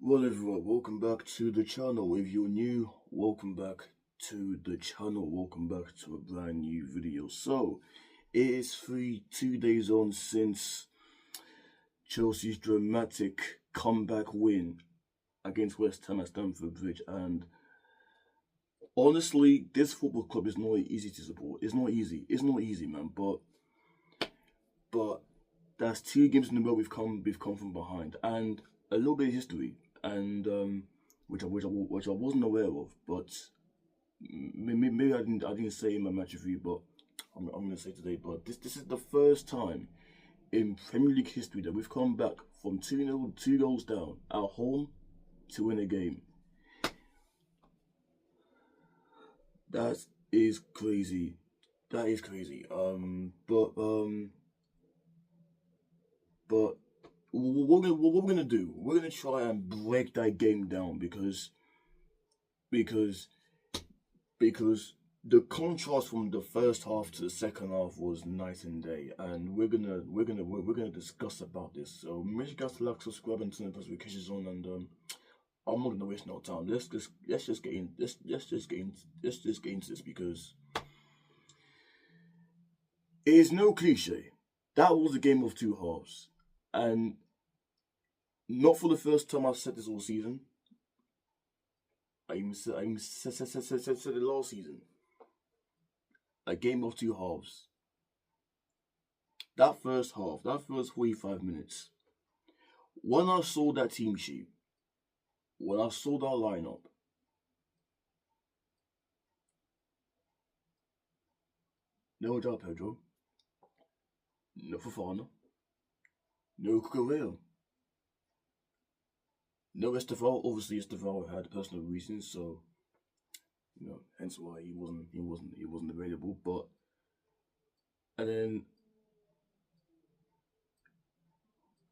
Well everyone, welcome back to the channel. If you're new, welcome back to the channel. Welcome back to a brand new video. So, it is 2 days on since Chelsea's dramatic comeback win against West Ham at Stamford Bridge, and honestly, this football club is not easy to support. It's not easy, man. But that's 2 games in a row we've come from behind, and a little bit of history, and which I wasn't aware of, but maybe I didn't say in my match review, but I'm gonna say today. But this is the first time in Premier League history that we've come back from 2-0, 2 goals down at home to win a game. That is crazy. That is crazy. But what we're gonna do? We're gonna try and break that game down because the contrast from the first half to the second half was night and day, and we're gonna discuss about this. So make sure you guys like, subscribe, and turn the notifications on. And I'm not gonna waste no time. Let's just get into this, because it is no cliche. That was a game of two halves, and not for the first time I've said this all season. I even said it last season. A game of two halves. That first half, that first 45 minutes, when I saw that team sheet, when I saw that lineup, no João Pedro, no Fofana, no Cucurella, no Estevao. Obviously, Estevao had personal reasons, so hence why he wasn't available. But and then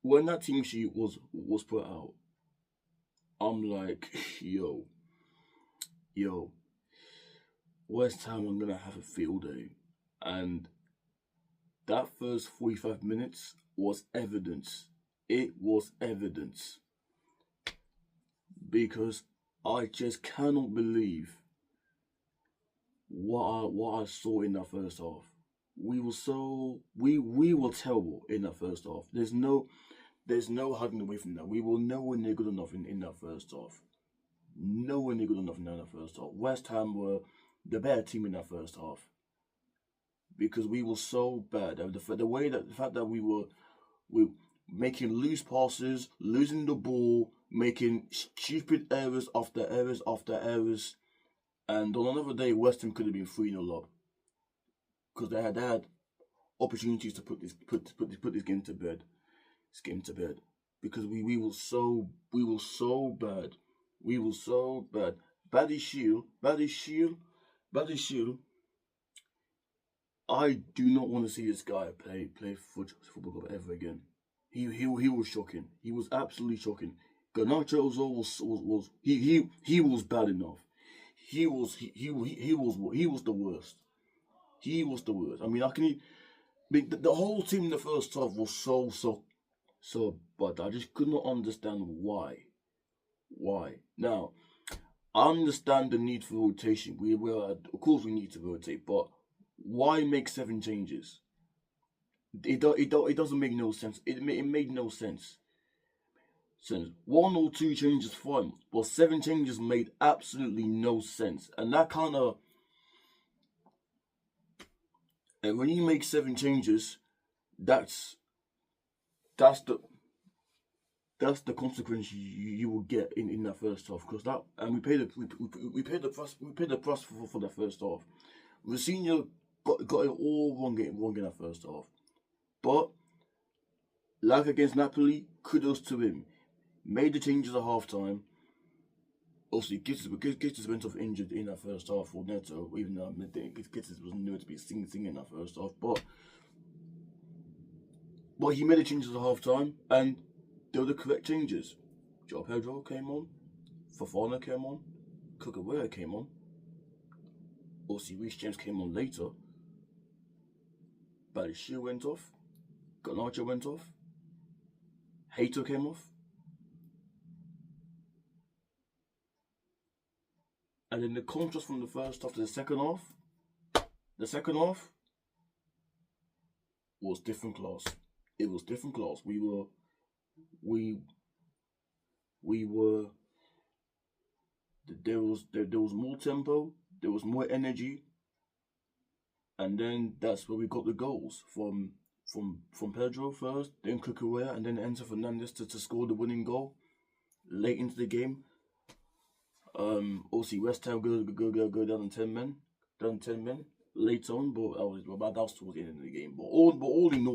when that team sheet was put out, I'm like, yo, West Ham, I'm gonna have a field day. And that first 45 minutes was evidence. It was evidence. Because I just cannot believe what I saw in that first half. We were terrible in that first half. There's no hiding away from that. We were nowhere near good enough in that first half. Nowhere near good enough in that first half. West Ham were the better team in that first half, because we were so bad. The fact that we were making loose passes, losing the ball, making stupid errors after errors after errors, and on another day, West Ham could have been 3-0 up, because they had opportunities to put this game to bed. Because we were so bad. We were so bad. Baddy Shield. I do not want to see this guy play football ever again. He was shocking. He was absolutely shocking. Garnacho was bad enough. He was the worst. He was the worst. I mean, the whole team in the first half was so bad. I just could not understand why. Now, I understand the need for rotation. Of course we need to rotate, but why make 7 changes? It doesn't make no sense. It made no sense. 1 or 2 changes fine, but 7 changes made absolutely no sense. And that and when you make 7 changes, that's the consequence you will get in that first half. Because we paid the price for that first half. Rosinha got it all wrong in that first half. But like against Napoli, kudos to him. Made the changes at half time. Obviously, Gittes went off injured in that first half for Neto, even though Gittes was nowhere to be singing in that first half. But he made the changes at half time, and they were the correct changes. João Pedro came on, Fofana came on, Cucurella came on. Obviously, Reece James came on later. Badiashile went off. Garnacho went off. Hato came off. And then the contrast from the first half to the second half was different class. It was different class. We were there was more tempo, there was more energy, and then that's where we got the goals from Pedro first, then Cucurella, and then Enzo Fernandez to score the winning goal late into the game. Obviously West Ham go down in 10 men, late on, but that was towards the end of the game. But all in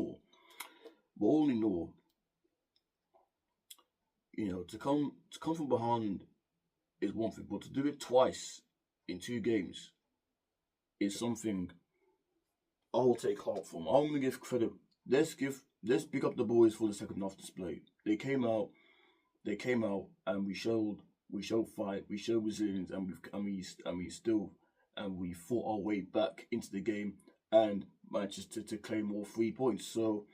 all, you know, to come from behind is one thing, but to do it twice in 2 games is something I will take heart from. I'm gonna give credit. Let's pick up the boys for the second half display. They came out, and we showed fight, we showed resilience, and we fought our way back into the game and managed to claim all 3 points. So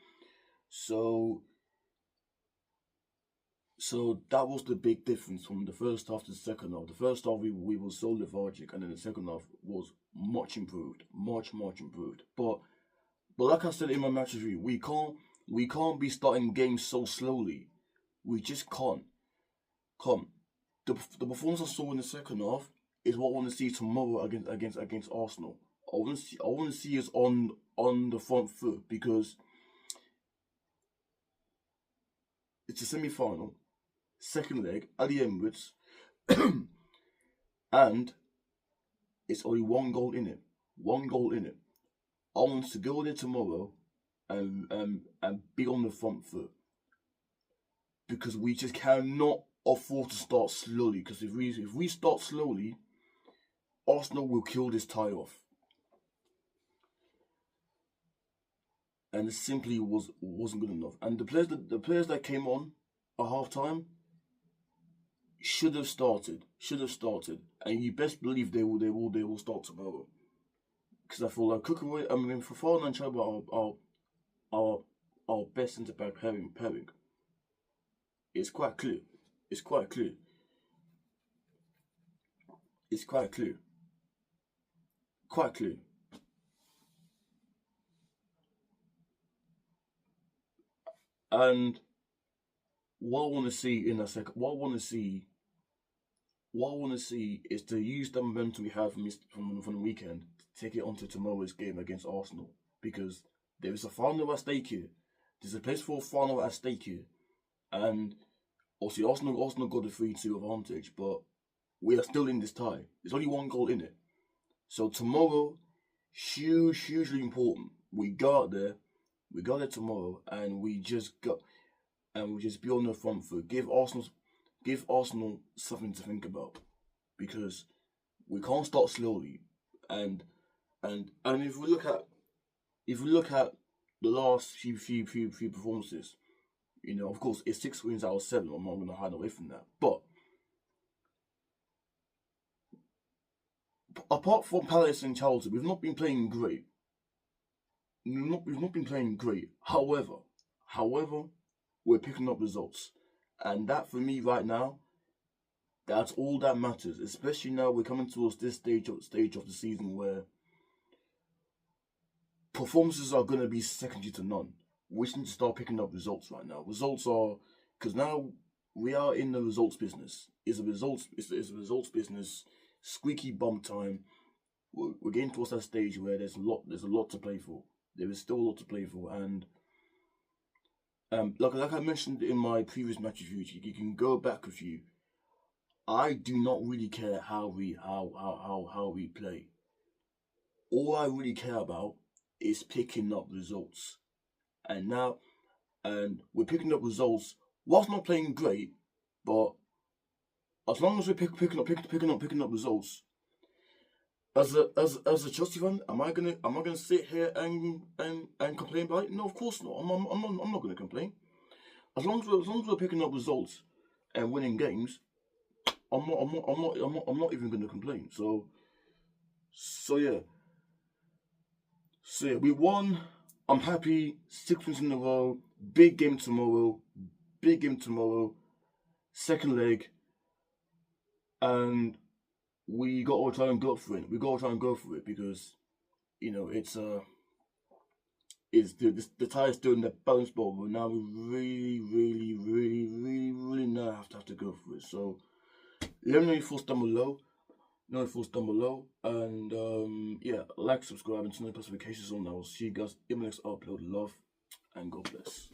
that was the big difference from the first half to the second half. The first half we were so lethargic, and then the second half was much improved. Much improved. But like I said in my match review, we can't be starting games so slowly. We just can't. The performance I saw in the second half is what I want to see tomorrow against Arsenal. I want to see us on the front foot, because it's a semi-final, second leg at the Emirates, and it's only 1 goal in it. 1 goal in it. I want us to go there tomorrow and be on the front foot, because we just cannot afford to start slowly. Because if we start slowly, Arsenal will kill this tie off, and it simply wasn't good enough. And the players that came on at half time should have started, and you best believe they will start tomorrow. Because I feel like Fofana and Chaba are our best centre back pairing. It's quite clear. And what I want to see in a second, what I want to see is to use the momentum we have from the weekend to take it onto tomorrow's game against Arsenal, because there is a final at stake here. There's a place for a final at stake here, and obviously Arsenal got the 3-2 advantage, but we are still in this tie. There's only 1 goal in it, so tomorrow, hugely important. We go out there tomorrow, and we just be on the front foot. Give Arsenal something to think about, because we can't start slowly. And if we look at the last few performances, you know, of course it's 6 wins out of 7. I'm not going to hide away from that. But apart from Palace and Chelsea, we've not been playing great. We've not been playing great. However, we're picking up results, and that for me right now, that's all that matters. Especially now we're coming towards this stage of the season where performances are going to be secondary to none. We need to start picking up results right now. Because now we are in the results business. It's a results business. Squeaky bum time. We're getting towards that stage where there's a lot to play for. There is still a lot to play for, and like I mentioned in my previous match review, you can go back a few. I do not really care how we play. All I really care about is picking up results, and we're picking up results whilst not playing great. But as long as we're picking up results, as a Chelsea fan, am I gonna sit here and complain about it? No, of course not. I'm not gonna complain. As long as we're picking up results and winning games, I'm not even gonna complain. So yeah, we won. I'm happy. 6 wins in a row. Big game tomorrow. Second leg, and we got to try and go for it. We got to try and go for it because you know it's the tie is still in the balance ball, but now we really now have to go for it. So let me know your thoughts down below. And yeah, like, subscribe, and turn on notifications on. I will see you guys in the next upload. Love and God bless.